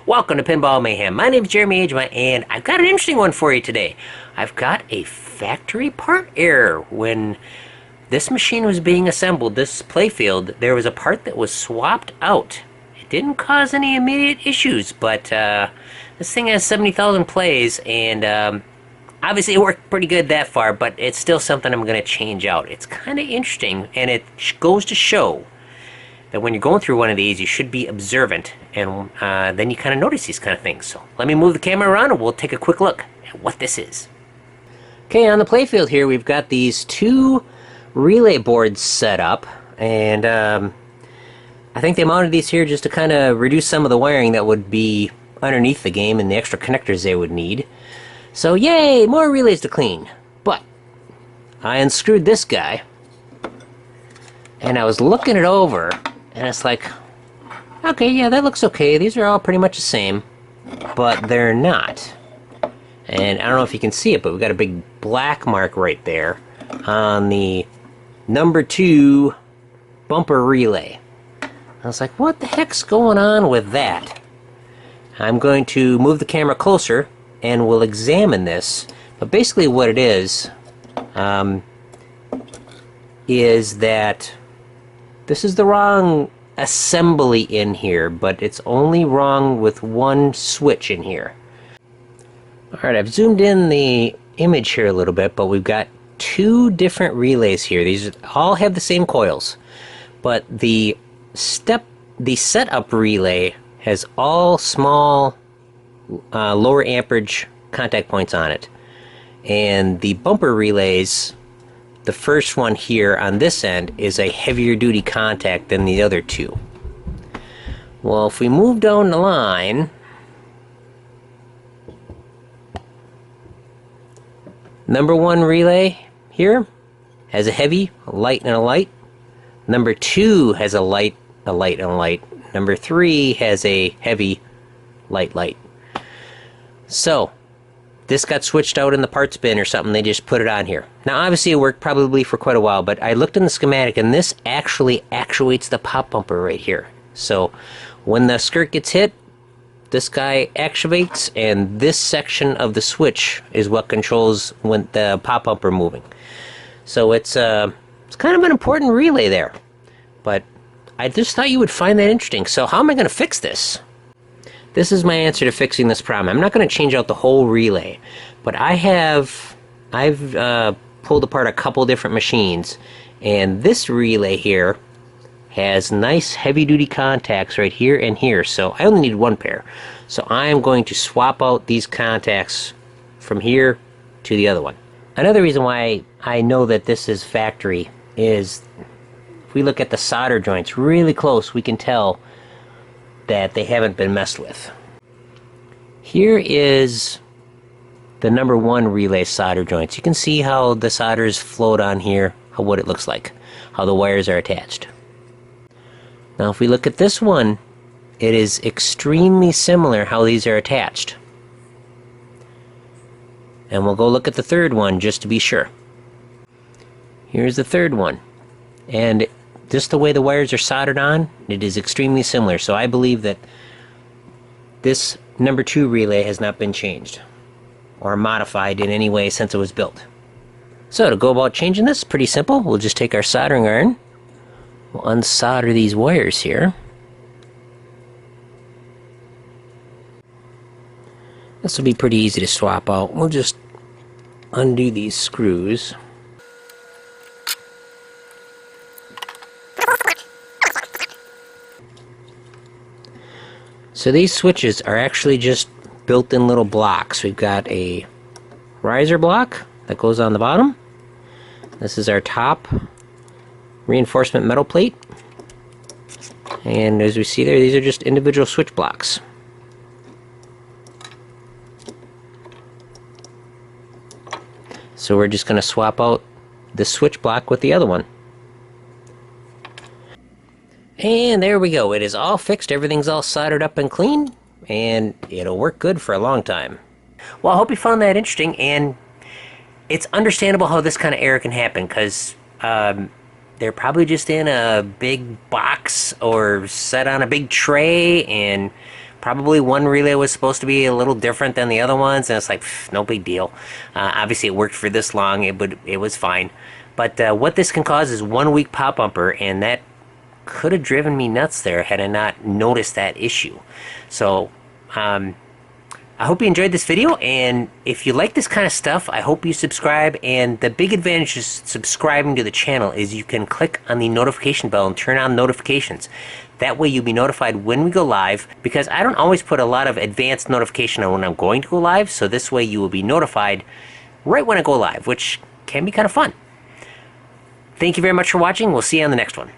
Welcome to Pinball Mayhem. My name is Jeremy Agema, and I've got an interesting one for you today. I've got a factory part error. When this machine was being assembled, this playfield, there was a part that was swapped out. It didn't cause any immediate issues, but this thing has 70,000 plays, and obviously it worked pretty good that far, but it's still something I'm going to change out. It's kind of interesting, and it goes to show that when you're going through one of these, you should be observant, and then you kind of notice these kind of things. So let me move the camera around and we'll take a quick look at what this is. Okay, on the playfield here, we've got these two relay boards set up, and I think they mounted these here just to kind of reduce some of the wiring that would be underneath the game and the extra connectors they would need. So yay, more relays to clean. But I unscrewed this guy, and I was looking it over, and it's like, okay, yeah, that looks okay. These are all pretty much the same, but they're not. And I don't know if you can see it, but we've got a big black mark right there on the number 2 bumper relay. I was like, what the heck's going on with that? I'm going to move the camera closer, and we'll examine this. But basically what it is that this is the wrong assembly in here, but it's only wrong with one switch in here. Alright, I've zoomed in the image here a little bit, but we've got two different relays here. These all have the same coils, but the setup relay has all small lower amperage contact points on it, and the bumper relays, the first one here on this end, is a heavier duty contact than the other two. Well, if we move down the line, number 1 relay here has a heavy, a light, and a light. Number 2 has a light, a light, and a light. Number 3 has a heavy, light, light. So this got switched out in the parts bin or something. They just put it on here. Now, obviously, it worked probably for quite a while, but I looked in the schematic, and this actually actuates the pop bumper right here. So when the skirt gets hit, this guy activates, and this section of the switch is what controls when the pop bumper moving. So it's kind of an important relay there. But I just thought you would find that interesting. So how am I going to fix this? This is my answer to fixing this problem. I'm not going to change out the whole relay, but I've pulled apart a couple different machines, and this relay here has nice heavy-duty contacts right here and here, so I only need one pair. So I am going to swap out these contacts from here to the other one. Another reason why I know that this is factory is if we look at the solder joints really close, we can tell that they haven't been messed with. Here is the number 1 relay solder joints. You can see how the solders float on here, what it looks like, how the wires are attached. Now if we look at this one, it is extremely similar how these are attached. And we'll go look at the third one just to be sure. Here's the third one. And just the way the wires are soldered on, it is extremely similar. So I believe that this number 2 relay has not been changed or modified in any way since it was built. So to go about changing this, pretty simple. We'll just take our soldering iron, we'll unsolder these wires here. This will be pretty easy to swap out. We'll just undo these screws. So these switches are actually just built-in little blocks. We've got a riser block that goes on the bottom. This is our top reinforcement metal plate. And as we see there, these are just individual switch blocks. So we're just going to swap out this switch block with the other one. And there we go. It is all fixed. Everything's all soldered up and clean, and it'll work good for a long time. Well, I hope you found that interesting, and it's understandable how this kind of error can happen, because they're probably just in a big box or set on a big tray, and Probably one relay was supposed to be a little different than the other ones, and it's like, no big deal. Obviously, it worked for this long. It was fine. But what this can cause is 1 weak pop bumper, and that could have driven me nuts there had I not noticed that issue. So, I hope you enjoyed this video, and if you like this kind of stuff, I hope you subscribe. And the big advantage of subscribing to the channel is you can click on the notification bell and turn on notifications. That way you'll be notified when we go live, because I don't always put a lot of advanced notification on when I'm going to go live, so this way you will be notified right when I go live, which can be kind of fun. Thank you very much for watching. We'll see you on the next one.